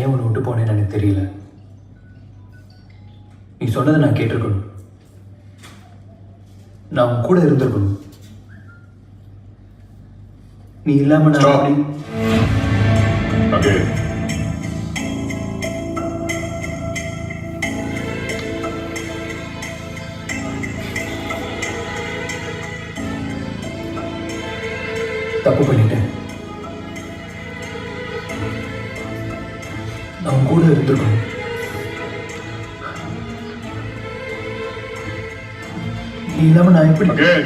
ஏன் உன்னை விட்டு போனேன்னு எனக்கு தெரியல. நீ சொன்னதை நான் கேட்டிருக்கணும். நான் உன் கூட இருந்திருக்கணும். நீ இல்லாம நான் Stop. அப்படி Again. தப்பு பண்ணிட்டேன். நான் உன் கூட இருந்திருக்கணும். நீ இல்லாம நான் எப்படி Again.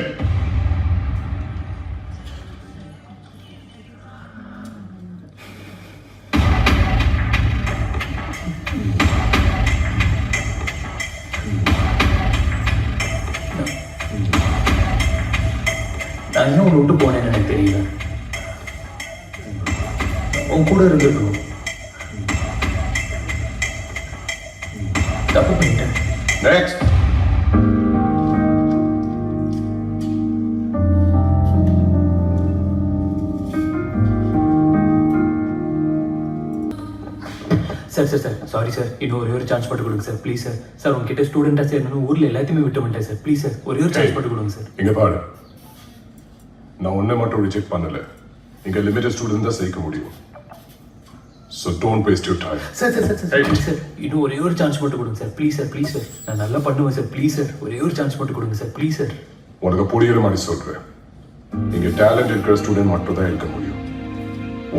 நான் ஏன் உன்னை விட்டு போனேன்னு எனக்கு தெரியல. உன் கூட இருந்திருக்கணும். தப்பு பண்ணிட்டேன். Next. சார் சாரி சார், இன்னும் ஒரே ஒரு சான்ஸ் போட்டு கொடுங்க சார், ப்ளீஸ் சார். சார் உங்ககிட்ட ஸ்டூடெண்ட்டாக சேரணும், ஊரில் எல்லாத்தையுமே விட்டு வந்துட்டேன் சார், ப்ளீஸ் சார் ஒரே ஒரு சான்ஸ் போட்டு கொடுங்க சார். இங்க பாரு, நான் உன்னை மட்டும் ரிஜெக்ட் பண்ணல. இங்க லிமிட்டட் ஸ்டூடெண்ட் தான் சேர்க்க முடியும். So don't waste your time. Sir please sir, இன்னும் ஒரே ஒரு சான்ஸ் போட்டு கொடுங்க சார், ப்ளீஸ் சார் நான் நல்லா பண்ணுவேன் சார், ப்ளீஸ் சார் ஒரே ஒரு சான்ஸ் போட்டு கொடுங்க சார், ப்ளீஸ் சார். உனக்கு புரியுற மாதிரி சொல்றேன். இங்க டேலண்ட் இருக்கிற ஸ்டூடெண்ட் மட்டும் தான் இருக்க முடியும்.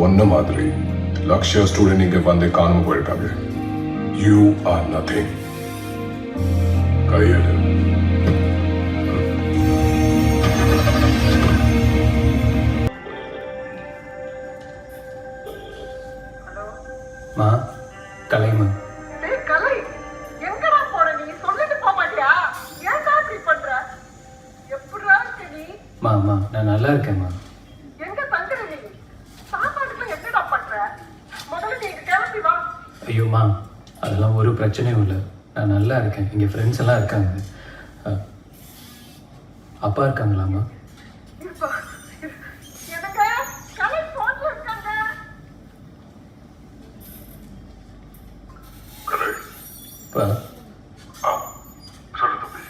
ஒன்ன மாதிரி லக்ஷ்யா ஸ்டூடெண்ட் இங்க வந்து காணாம போயிருக்காங்க. You are nothing. கையெடு. மா கலைமா. டேய் கலை, எங்கடா போற நீ? சொல்லிட்டு போக மாட்டியா? ஏன்டா இப்படி பண்ற? எப்படிடா இருக்க நீ? மா நான் நல்லா இருக்கேன்மா. எங்க தங்குற நீ? சாப்பாட்டுக்குள்ள என்னடா பண்ற? முதல்ல நீ இங்க கிளம்பி வா. ஐயோம்மா, அதெல்லாம் ஒரு பிரச்சனையும் இல்லை, நான் நல்லா இருக்கேன். இங்கே ஃப்ரெண்ட்ஸ் எல்லாம் இருக்காங்க. அப்பா இருக்காங்களாம்மா? இருப்பா. எனக்கு கலை போன்ல இருக்காங்க. அப்பா சொல்லு தம்பி.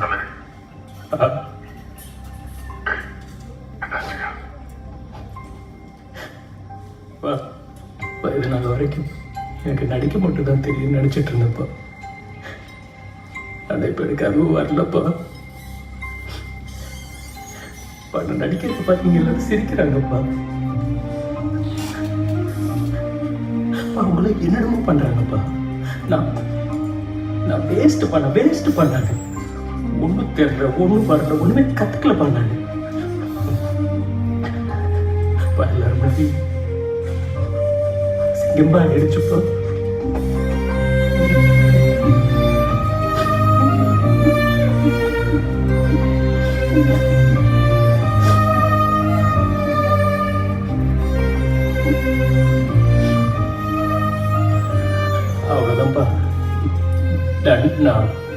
கலை. அப்பா, என்னாச்சுங்க? அப்பா, அப்பா, இது நாள் வரைக்கும் எனக்கு நடிக்க மட்டும் தான் தெரியும் நினச்சிட்டு இருந்தேன்ப்பா. ஆனால் இப்போ எனக்கு அதுவும் வரலப்பா. அப்பா, நான் நடிக்கிறத பார்த்தீங்க எல்லாரும் சிரிக்கிறாங்கப்பா. அப்பா, அவங்கள என்னென்னமோ பண்ணுறாங்கப்பா. நான் வேஸ்ட் பண்ணாங்க. ஒன்றும் தெரியல, ஒன்றும் வரல, ஒன்றுமே கற்றுக்கல பண்ணாங்க. அப்பா, எல்லாரும் முன்னாடி சிங்கம்பா அடிச்சுப்பா. அவ்வளோதான்ப்பா.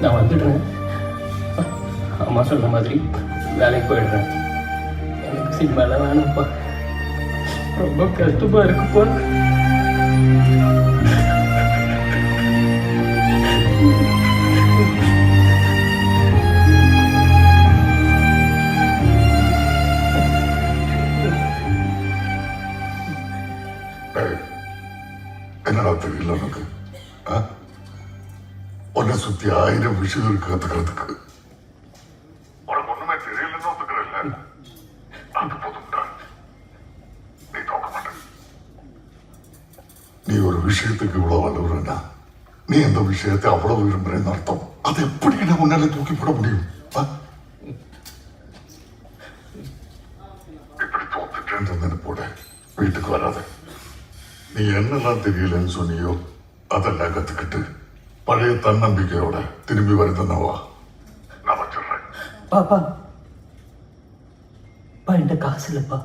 நான் வந்துடுறேன். அம்மா சொன்ன மாதிரி வேலைக்கு போயிடுறேன். எனக்கு சினிமாலாம் வேணாம்ப்பா, ரொம்ப கஷ்டமா இருக்குப்பா. என்னடா தெரியல உனக்கு? உன்னை சுத்தி 1000 விஷயம் இருக்கு கத்துக்கிறதுக்கு. உனக்கு ஒண்ணுமே தெரியலன்னு ஒத்துக்கிறல்ல? அது போதும்டா. நீ தோக்க மாட்ட. நீ ஒரு விஷயத்துக்கு இவ்வளவு வலுவுறனா, நீ அந்த விஷயத்தை அவ்வளவு விரும்புறேன்னு அர்த்தம். அதை எப்படி நான் உன்னால தூக்கி போட முடியும்? இப்படி தோத்துட்டேன்னு போட வீட்டுக்கு வராத. நீ என்னெல்லாம் தெரியலன்னு சொன்னியோ அதெல்லாம் கத்துக்கிட்டு பழைய தன்னம்பிக்கையோட திரும்பி வருதுன்னவா நான் வச்சிடுறேன். பாப்பா, என்கிட்ட காசு இல்லைப்பா.